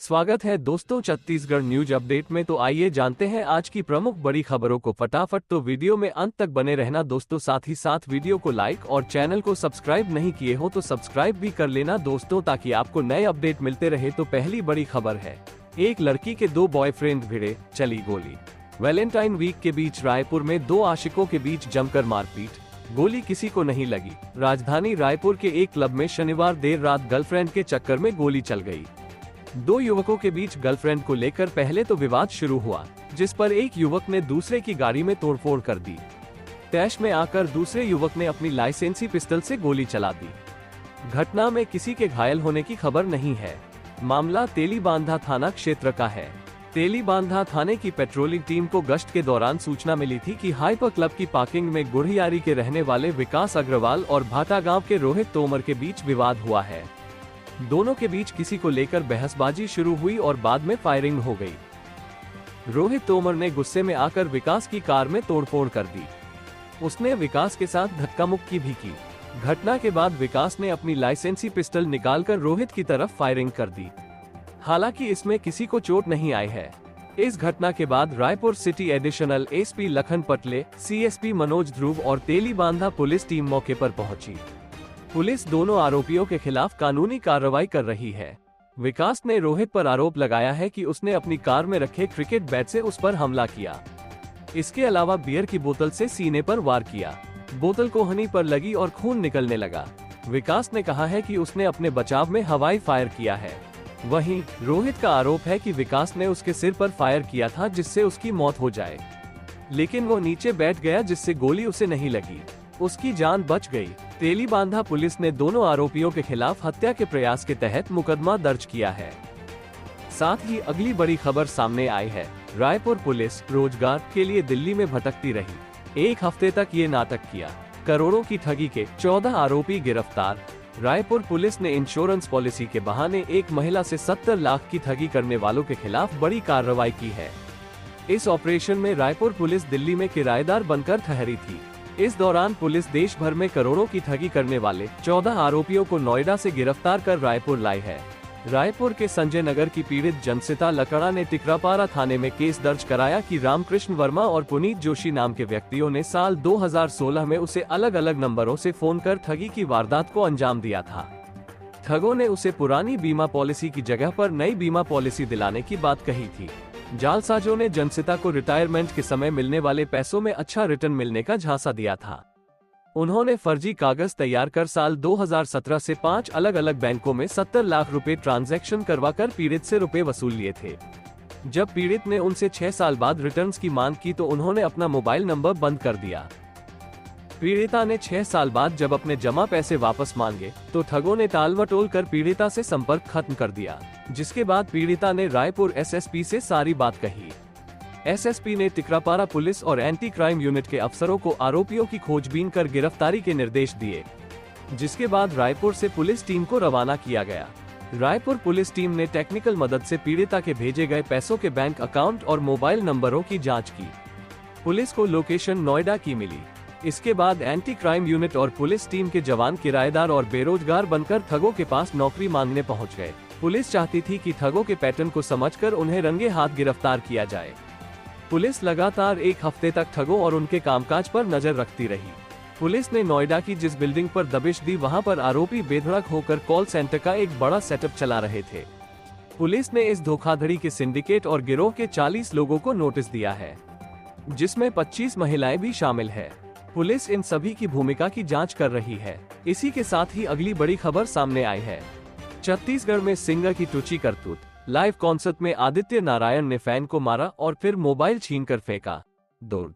स्वागत है दोस्तों छत्तीसगढ़ न्यूज अपडेट में। तो आइए जानते हैं आज की प्रमुख बड़ी खबरों को फटाफट। तो वीडियो में अंत तक बने रहना दोस्तों, साथ ही साथ वीडियो को लाइक और चैनल को सब्सक्राइब नहीं किए हो तो सब्सक्राइब भी कर लेना दोस्तों, ताकि आपको नए अपडेट मिलते रहे। तो पहली बड़ी खबर है, एक लड़की के दो बॉयफ्रेंड भिड़े, चली गोली। वैलेंटाइन वीक के बीच रायपुर में दो आशिकों के बीच जमकर मारपीट, गोली किसी को नहीं लगी। राजधानी रायपुर के एक क्लब में शनिवार देर रात गर्लफ्रेंड के चक्कर में गोली चल गई। दो युवकों के बीच गर्लफ्रेंड को लेकर पहले तो विवाद शुरू हुआ, जिस पर एक युवक ने दूसरे की गाड़ी में तोड़फोड़ कर दी। तैश में आकर दूसरे युवक ने अपनी लाइसेंसी पिस्टल से गोली चला दी। घटना में किसी के घायल होने की खबर नहीं है। मामला तेलीबांधा थाना क्षेत्र का है। तेलीबांधा थाने की पेट्रोलिंग टीम को गश्त के दौरान सूचना मिली थी कि हाइपर क्लब की पार्किंग में गुढ़ियारी के रहने वाले विकास अग्रवाल और भाटा गांव के रोहित तोमर के बीच विवाद हुआ है। दोनों के बीच किसी को लेकर बहसबाजी शुरू हुई और बाद में फायरिंग हो गई। रोहित तोमर ने गुस्से में आकर विकास की कार में तोड़फोड़ कर दी। उसने विकास के साथ धक्का मुक्की भी की। घटना के बाद विकास ने अपनी लाइसेंसी पिस्टल निकालकर रोहित की तरफ फायरिंग कर दी। हालांकि इसमें किसी को चोट नहीं आई है। इस घटना के बाद Raipur city additional SP Lakhan Patle, CSP Manoj Dhruv और तेलीबांधा पुलिस टीम मौके पर पहुंची। पुलिस दोनों आरोपियों के खिलाफ कानूनी कार्रवाई कर रही है। विकास ने रोहित पर आरोप लगाया है कि उसने अपनी कार में रखे क्रिकेट बैट से उस पर हमला किया। इसके अलावा बियर की बोतल से सीने पर वार किया। बोतल कोहनी पर लगी और खून निकलने लगा। विकास ने कहा है कि उसने अपने बचाव में हवाई फायर किया है। वहीं रोहित का आरोप है कि विकास ने उसके सिर पर फायर किया था, जिससे उसकी मौत हो जाए, लेकिन वो नीचे बैठ गया, जिससे गोली उसे नहीं लगी। उसकी जान बच गई। तेलीबांधा पुलिस ने दोनों आरोपियों के खिलाफ हत्या के प्रयास के तहत मुकदमा दर्ज किया है। साथ ही अगली बड़ी खबर सामने आई है, रायपुर पुलिस रोजगार के लिए दिल्ली में भटकती रही। एक हफ्ते तक ये नाटक किया। करोड़ों की ठगी के 14 आरोपी गिरफ्तार। रायपुर पुलिस ने इंश्योरेंस पॉलिसी के बहाने एक महिला से 70 लाख की ठगी करने वालों के खिलाफ बड़ी कार्रवाई की है। इस ऑपरेशन में रायपुर पुलिस दिल्ली में किराएदार बनकर ठहरी थी। इस दौरान पुलिस देश भर में करोड़ों की ठगी करने वाले 14 आरोपियों को नोएडा से गिरफ्तार कर रायपुर लाई है। रायपुर के संजय नगर की पीड़ित जनसिता लकड़ा ने टिकरापारा थाने में केस दर्ज कराया कि रामकृष्ण वर्मा और पुनीत जोशी नाम के व्यक्तियों ने साल 2016 में उसे अलग अलग नंबरों से फोन कर ठगी की वारदात को अंजाम दिया था। ठगों ने उसे पुरानी बीमा पॉलिसी की जगह पर नई बीमा पॉलिसी दिलाने की बात कही थी। जालसाजों ने जनसिता को रिटायरमेंट के समय मिलने वाले पैसों में अच्छा रिटर्न मिलने का झांसा दिया था। उन्होंने फर्जी कागज तैयार कर साल 2017 से 5 अलग अलग बैंकों में 70 लाख रुपए ट्रांजैक्शन करवाकर पीड़ित से रुपए वसूल लिए थे। जब पीड़ित ने उनसे 6 साल बाद रिटर्न्स की मांग की तो उन्होंने अपना मोबाइल नंबर बंद कर दिया। पीड़िता ने 6 साल बाद जब अपने जमा पैसे वापस मांगे तो ठगों ने टालमटोल कर पीड़िता से संपर्क खत्म कर दिया, जिसके बाद पीड़िता ने रायपुर एसएसपी से सारी बात कही। एसएसपी ने टिकरापारा पुलिस और एंटी क्राइम यूनिट के अफसरों को आरोपियों की खोजबीन कर गिरफ्तारी के निर्देश दिए, जिसके बाद रायपुर से पुलिस टीम को रवाना किया गया। रायपुर पुलिस टीम ने टेक्निकल मदद से पीड़िता के भेजे गए पैसों के बैंक अकाउंट और मोबाइल नंबरों की जाँच की। पुलिस को लोकेशन नोएडा की मिली। इसके बाद एंटी क्राइम यूनिट और पुलिस टीम के जवान किराएदार और बेरोजगार बनकर ठगों के पास नौकरी मांगने पहुंच गए। पुलिस चाहती थी कि ठगों के पैटर्न को समझकर उन्हें रंगे हाथ गिरफ्तार किया जाए। पुलिस लगातार एक हफ्ते तक ठगों और उनके कामकाज पर नजर रखती रही। पुलिस ने नोएडा की जिस बिल्डिंग पर दबिश दी, वहां पर आरोपी बेधड़क होकर कॉल सेंटर का एक बड़ा सेटअप चला रहे थे। पुलिस ने इस धोखाधड़ी के सिंडिकेट और गिरोह के 40 लोगों को नोटिस दिया है, जिसमें 25 महिलाएं भी शामिल है। पुलिस इन सभी की भूमिका की जांच कर रही है। इसी के साथ ही अगली बड़ी खबर सामने आई है, छत्तीसगढ़ में सिंगर की टुची करतूत। लाइव कॉन्सर्ट में आदित्य नारायण ने फैन को मारा और फिर मोबाइल छीनकर फेंका। दुर्ग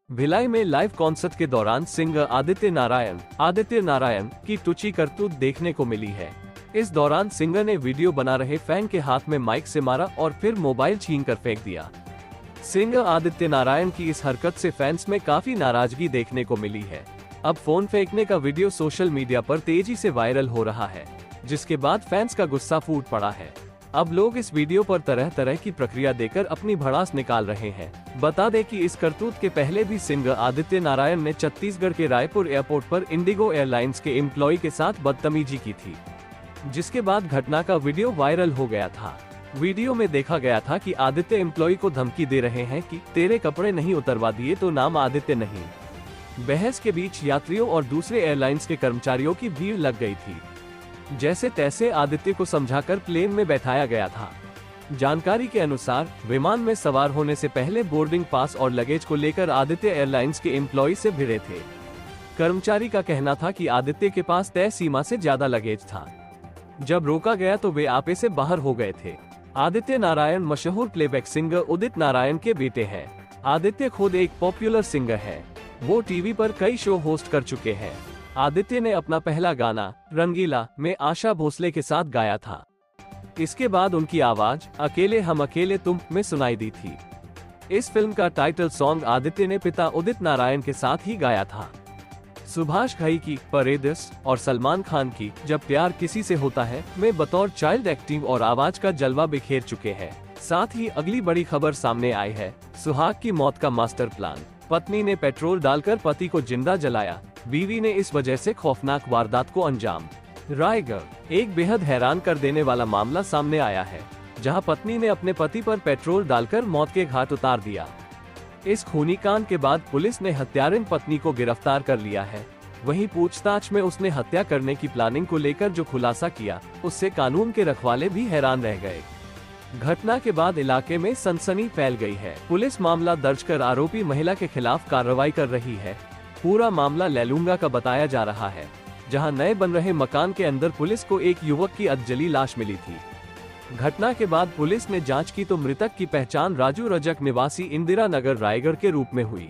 भिलाई में लाइव कॉन्सर्ट के दौरान सिंगर आदित्य नारायण की टुची करतूत देखने को मिली है। इस दौरान सिंगर ने वीडियो बना रहे फैन के हाथ में माइक से मारा और फिर मोबाइल छीनकर फेंक दिया। सिंगर आदित्य नारायण की इस हरकत से फैंस में काफी नाराजगी देखने को मिली है। अब फोन फेंकने का वीडियो सोशल मीडिया पर तेजी से वायरल हो रहा है, जिसके बाद फैंस का गुस्सा फूट पड़ा है। अब लोग इस वीडियो पर तरह तरह की प्रक्रिया देकर अपनी भड़ास निकाल रहे हैं। बता दें कि इस करतूत के पहले भी सिंगर आदित्य नारायण ने छत्तीसगढ़ के रायपुर एयरपोर्ट पर इंडिगो एयरलाइंस के एम्प्लॉय के साथ बदतमीजी की थी, जिसके बाद घटना का वीडियो वायरल हो गया था। वीडियो में देखा गया था कि आदित्य एम्प्लॉय को धमकी दे रहे हैं कि तेरे कपड़े नहीं उतरवा दिए तो नाम आदित्य नहीं। बहस के बीच यात्रियों और दूसरे एयरलाइंस के कर्मचारियों की भीड़ लग गई थी। जैसे तैसे आदित्य को समझाकर प्लेन में बैठाया गया था। जानकारी के अनुसार विमान में सवार होने से पहले बोर्डिंग पास और लगेज को लेकर आदित्य एयरलाइंस के एम्प्लॉय से भिड़े थे। कर्मचारी का कहना था कि आदित्य के पास तय सीमा से ज्यादा लगेज था। जब रोका गया तो वे आपे से बाहर हो गए थे। आदित्य नारायण मशहूर प्लेबैक सिंगर उदित नारायण के बेटे हैं। आदित्य खुद एक पॉपुलर सिंगर है। वो टीवी पर कई शो होस्ट कर चुके हैं। आदित्य ने अपना पहला गाना रंगीला में आशा भोसले के साथ गाया था। इसके बाद उनकी आवाज अकेले हम अकेले तुम में सुनाई दी थी। इस फिल्म का टाइटल सॉन्ग आदित्य ने पिता उदित नारायण के साथ ही गाया था। सुभाष घई की परेदिस और सलमान खान की जब प्यार किसी से होता है में बतौर चाइल्ड एक्टिंग और आवाज का जलवा बिखेर चुके हैं। साथ ही अगली बड़ी खबर सामने आई है, सुहाग की मौत का मास्टर प्लान। पत्नी ने पेट्रोल डालकर पति को जिंदा जलाया, बीवी ने इस वजह से खौफनाक वारदात को अंजाम। रायगढ़ एक बेहद हैरान कर देने वाला मामला सामने आया है, जहां पत्नी ने अपने पति पर पेट्रोल डालकर मौत के घाट उतार दिया। इस खूनी कांड के बाद पुलिस ने हत्यारिन पत्नी को गिरफ्तार कर लिया है। वहीं पूछताछ में उसने हत्या करने की प्लानिंग को लेकर जो खुलासा किया, उससे कानून के रखवाले भी हैरान रह गए। घटना के बाद इलाके में सनसनी फैल गई है। पुलिस मामला दर्ज कर आरोपी महिला के खिलाफ कार्रवाई कर रही है। पूरा मामला लैलूंगा का बताया जा रहा है, जहां नए बन रहे मकान के अंदर पुलिस को एक युवक की अधजली लाश मिली थी। घटना के बाद पुलिस ने जांच की तो मृतक की पहचान राजू रजक निवासी इंदिरा नगर रायगढ़ के रूप में हुई।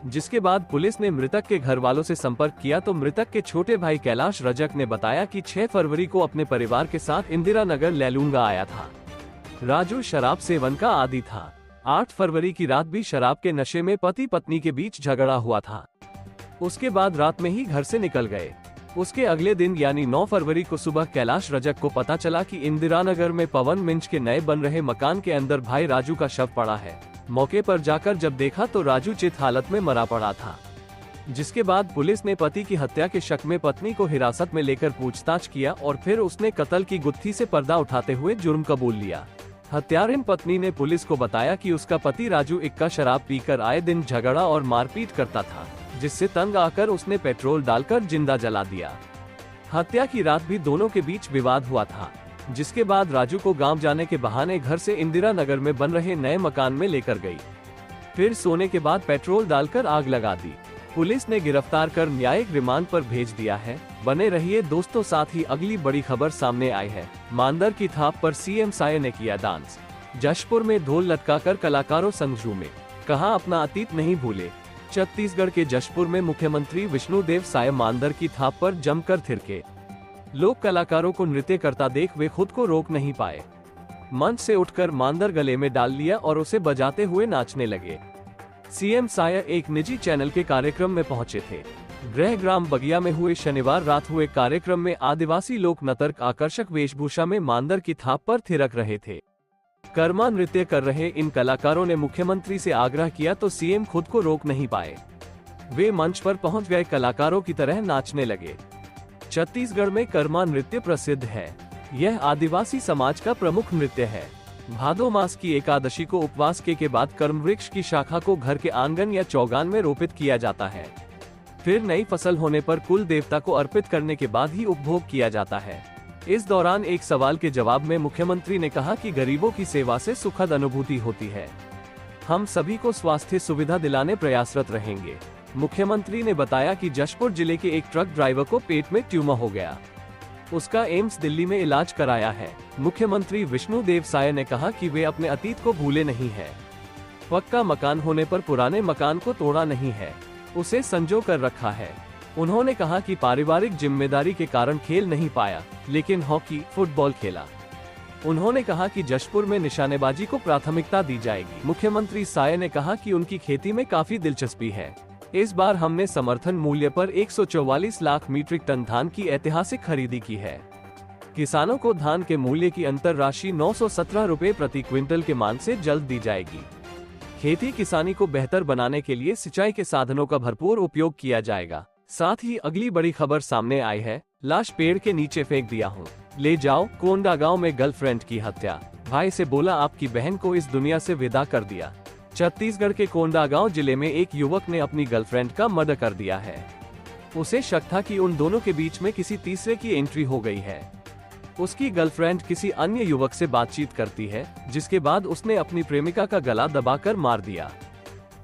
जिसके बाद पुलिस ने मृतक के घर वालों से संपर्क किया तो मृतक के छोटे भाई कैलाश रजक ने बताया कि 6 फरवरी को अपने परिवार के साथ इंदिरा नगर लैलूंगा आया था। राजू शराब सेवन का आदी था। 8 फरवरी की रात भी शराब के नशे में पति पत्नी के बीच झगड़ा हुआ था। उसके बाद रात में ही घर से निकल गए। उसके अगले दिन यानी 9 फरवरी को सुबह कैलाश रजक को पता चला कि इंदिरा नगर में पवन मिंच के नए बन रहे मकान के अंदर भाई राजू का शव पड़ा है। मौके पर जाकर जब देखा तो राजू चित हालत में मरा पड़ा था। जिसके बाद पुलिस ने पति की हत्या के शक में पत्नी को हिरासत में लेकर पूछताछ किया और फिर उसने कत्ल की गुत्थी से पर्दा उठाते हुए जुर्म कबूल लिया। हत्यारिन पत्नी ने पुलिस को बताया कि उसका पति राजू इक्का शराब पीकर आए दिन झगड़ा और मारपीट करता था, जिससे तंग आकर उसने पेट्रोल डालकर जिंदा जला दिया। हत्या की रात भी दोनों के बीच विवाद हुआ था, जिसके बाद राजू को गांव जाने के बहाने घर से इंदिरा नगर में बन रहे नए मकान में लेकर गई। फिर सोने के बाद पेट्रोल डालकर आग लगा दी। पुलिस ने गिरफ्तार कर न्यायिक रिमांड पर भेज दिया है। बने रहिए दोस्तों, साथ ही अगली बड़ी खबर सामने आई है। मांदर की थाप पर सीएम साय ने किया डांस। जशपुर में ढोल लटकाकर कलाकारों संग झूमे, कहा अपना अतीत नहीं भूले। छत्तीसगढ़ के जशपुर में मुख्यमंत्री विष्णुदेव साय मांदर की थाप पर जमकर थिरके। लोक कलाकारों को नृत्य करता देख वे खुद को रोक नहीं पाए। मंच से उठकर मांदर गले में डाल लिया और उसे बजाते हुए नाचने लगे। सीएम साय एक निजी चैनल के कार्यक्रम में पहुंचे थे। गृह ग्राम बगिया में हुए शनिवार रात हुए कार्यक्रम में आदिवासी लोक नर्तक आकर्षक वेशभूषा में मांदर की थाप पर थिरक रहे थे। कर्मा नृत्य कर रहे इन कलाकारों ने मुख्यमंत्री से आग्रह किया तो सीएम खुद को रोक नहीं पाए। वे मंच पर पहुंच गए कलाकारों की तरह नाचने लगे। छत्तीसगढ़ में कर्मा नृत्य प्रसिद्ध है। यह आदिवासी समाज का प्रमुख नृत्य है। भादो मास की एकादशी को उपवास के बाद कर्म वृक्ष की शाखा को घर के आंगन या चौगान में रोपित किया जाता है। फिर नई फसल होने पर कुल देवता को अर्पित करने के बाद ही उपभोग किया जाता है। इस दौरान एक सवाल के जवाब में मुख्यमंत्री ने कहा कि गरीबों की सेवा से सुखद अनुभूति होती है। हम सभी को स्वास्थ्य सुविधा दिलाने प्रयासरत रहेंगे। मुख्यमंत्री ने बताया कि जशपुर जिले के एक ट्रक ड्राइवर को पेट में ट्यूमर हो गया। उसका एम्स दिल्ली में इलाज कराया है। मुख्यमंत्री विष्णुदेव साय ने कहा कि वे अपने अतीत को भूले नहीं हैं। पक्का मकान होने पर पुराने मकान को तोड़ा नहीं है, उसे संजो कर रखा है। उन्होंने कहा कि पारिवारिक जिम्मेदारी के कारण खेल नहीं पाया, लेकिन हॉकी फुटबॉल खेला। उन्होंने कहा कि जशपुर में निशानेबाजी को प्राथमिकता दी जाएगी। मुख्यमंत्री साय ने कहा कि उनकी खेती में काफी दिलचस्पी है। इस बार हमने समर्थन मूल्य पर 144 लाख मीट्रिक टन धान की ऐतिहासिक खरीदी की है। किसानों को धान के मूल्य की अंतर राशि 917 रुपए प्रति क्विंटल के मान से जल्द दी जाएगी। खेती किसानी को बेहतर बनाने के लिए सिंचाई के साधनों का भरपूर उपयोग किया जाएगा। साथ ही अगली बड़ी खबर सामने आई है, लाश पेड़ के नीचे फेंक दिया हूँ, ले जाओ। कोंडागांव में गर्लफ्रेंड की हत्या। भाई से बोला आपकी बहन को इस दुनिया से विदा कर दिया। छत्तीसगढ़ के कोंडागांव जिले में एक युवक ने अपनी गर्लफ्रेंड का मर्डर कर दिया है। उसे शक था कि उन दोनों के बीच में किसी तीसरे की एंट्री हो गई है। उसकी गर्लफ्रेंड किसी अन्य युवक से बातचीत करती है, जिसके बाद उसने अपनी प्रेमिका का गला दबाकर मार दिया।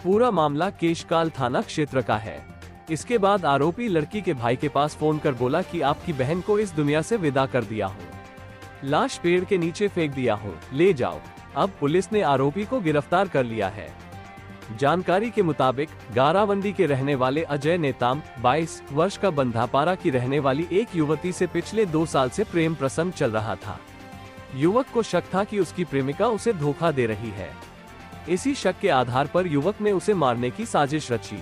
पूरा मामला केशकाल थाना क्षेत्र का है। इसके बाद आरोपी लड़की के भाई के पास फोन कर बोला कि आपकी बहन को इस दुनिया से विदा कर दिया हूँ, लाश पेड़ के नीचे फेंक दिया हूँ, ले जाओ। अब पुलिस ने आरोपी को गिरफ्तार कर लिया है। जानकारी के मुताबिक गारावंडी के रहने वाले अजय नेताम 22 वर्ष का बंधापारा की रहने वाली एक युवती से पिछले 2 साल से प्रेम प्रसंग चल रहा था। युवक को शक था कि उसकी प्रेमिका उसे धोखा दे रही है। इसी शक के आधार पर युवक ने उसे मारने की साजिश रची।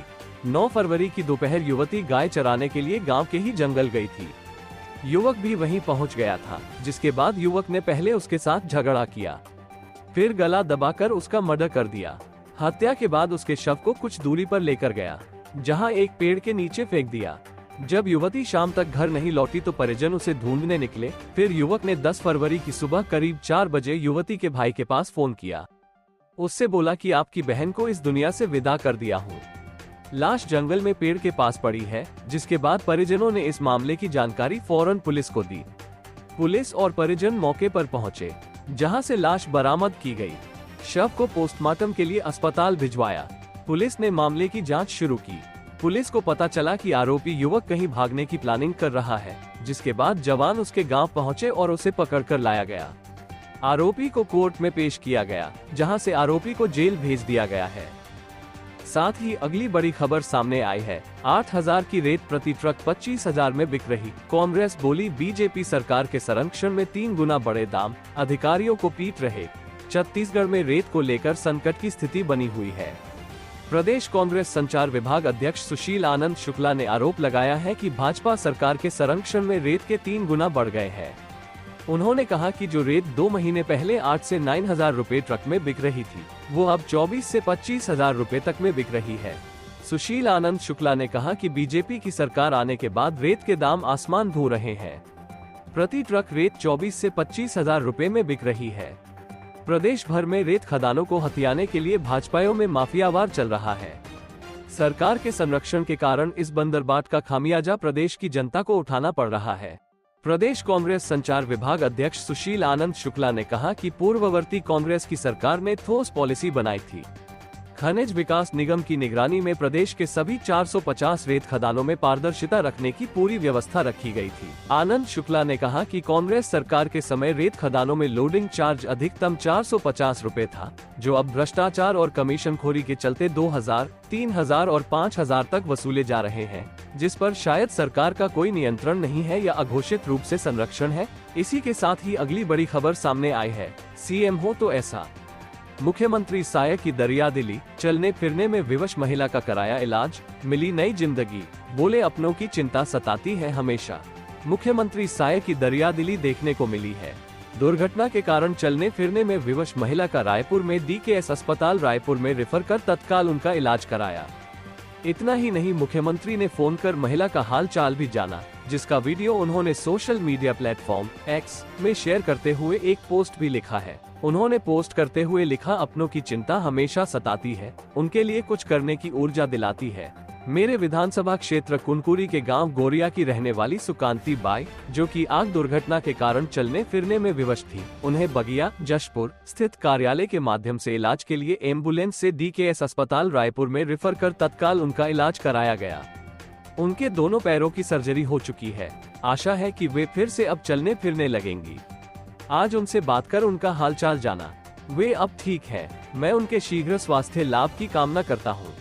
9 फरवरी की दोपहर युवती गाय चराने के लिए गांव के ही जंगल गई थी। युवक भी वहीं पहुंच गया था, जिसके बाद युवक ने पहले उसके साथ झगड़ा किया, फिर गला दबाकर उसका मर्डर कर दिया। हत्या के बाद उसके शव को कुछ दूरी पर लेकर गया, जहां एक पेड़ के नीचे फेंक दिया। जब युवती शाम तक घर नहीं लौटी तो परिजन उसे ढूंढने निकले। फिर युवक ने 10 फरवरी की सुबह करीब 4 बजे युवती के भाई के पास फोन किया। उससे बोला कि आपकी बहन को इस दुनिया से विदा कर दिया हूँ। लाश जंगल में पेड़ के पास पड़ी है, जिसके बाद परिजनों ने इस मामले की जानकारी फौरन पुलिस को दी। पुलिस और परिजन मौके पर पहुंचे, जहां से लाश बरामद की गई। शव को पोस्टमार्टम के लिए अस्पताल भिजवाया। पुलिस ने मामले की जांच शुरू की। पुलिस को पता चला कि आरोपी युवक कहीं भागने की प्लानिंग कर रहा है, जिसके बाद जवान उसके गांव पहुंचे और उसे पकड़कर लाया गया। आरोपी को कोर्ट में पेश किया गया, जहां से आरोपी को जेल भेज दिया गया है। साथ ही अगली बड़ी खबर सामने आई है। 8,000 की रेत प्रति ट्रक 25,000 में बिक रही। कांग्रेस बोली बीजेपी सरकार के संरक्षण में 3 गुना बड़े दाम, अधिकारियों को पीट रहे। छत्तीसगढ़ में रेत को लेकर संकट की स्थिति बनी हुई है। प्रदेश कांग्रेस संचार विभाग अध्यक्ष सुशील आनंद शुक्ला ने आरोप लगाया है कि भाजपा सरकार के संरक्षण में रेत के 3 गुना बढ़ गए हैं। उन्होंने कहा कि जो रेत 2 महीने पहले 8 से 9,000 रुपए ट्रक में बिक रही थी, वो अब 24 से 25,000 रुपए तक में बिक रही है। सुशील आनंद शुक्ला ने कहा कि बीजेपी की सरकार आने के बाद रेत के दाम आसमान छू रहे हैं। प्रति ट्रक रेत 24 से 25,000 रुपए में बिक रही है। प्रदेश भर में रेत खदानों को हथियाने के लिए भाजपाइयों में माफियावार चल रहा है। सरकार के संरक्षण के कारण इस बंदरबाट का खामियाजा प्रदेश की जनता को उठाना पड़ रहा है। प्रदेश कांग्रेस संचार विभाग अध्यक्ष सुशील आनंद शुक्ला ने कहा कि पूर्ववर्ती कांग्रेस की सरकार ने ठोस पॉलिसी बनाई थी। खनिज विकास निगम की निगरानी में प्रदेश के सभी 450 रेत खदानों में पारदर्शिता रखने की पूरी व्यवस्था रखी गई थी। आनंद शुक्ला ने कहा कि कांग्रेस सरकार के समय रेत खदानों में लोडिंग चार्ज अधिकतम 450 रुपए था, जो अब भ्रष्टाचार और कमीशनखोरी के चलते 2,000, 3,000 और 5,000 तक वसूले जा रहे हैं, जिस पर शायद सरकार का कोई नियंत्रण नहीं है या अघोषित रूप से संरक्षण है। इसी के साथ ही अगली बड़ी खबर सामने आई है। सीएम हो तो ऐसा। मुख्यमंत्री साय की दरियादिली, चलने फिरने में विवश महिला का कराया इलाज, मिली नई जिंदगी। बोले अपनों की चिंता सताती है हमेशा। मुख्यमंत्री साय की दरियादिली देखने को मिली है। दुर्घटना के कारण चलने फिरने में विवश महिला का रायपुर में DKS अस्पताल रायपुर में रेफर कर तत्काल उनका इलाज कराया। इतना ही नहीं, मुख्यमंत्री ने फोन कर महिला का हाल चाल भी जाना, जिसका वीडियो उन्होंने सोशल मीडिया प्लेटफॉर्म X में शेयर करते हुए एक पोस्ट भी लिखा है। उन्होंने पोस्ट करते हुए लिखा, अपनों की चिंता हमेशा सताती है, उनके लिए कुछ करने की ऊर्जा दिलाती है। मेरे विधानसभा क्षेत्र कुनकुरी के गांव गोरिया की रहने वाली सुकांती बाई, जो कि आग दुर्घटना के कारण चलने फिरने में विवश थी, उन्हें बगिया जशपुर स्थित कार्यालय के माध्यम से इलाज के लिए एम्बुलेंस से DKS अस्पताल रायपुर में रेफर कर तत्काल उनका इलाज कराया गया। उनके दोनों पैरों की सर्जरी हो चुकी है। आशा है कि वे फिर से अब चलने फिरने लगेंगी। आज उनसे बात कर उनका हालचाल जाना। वे अब ठीक है। मैं उनके शीघ्र स्वास्थ्य लाभ की कामना करता हूँ।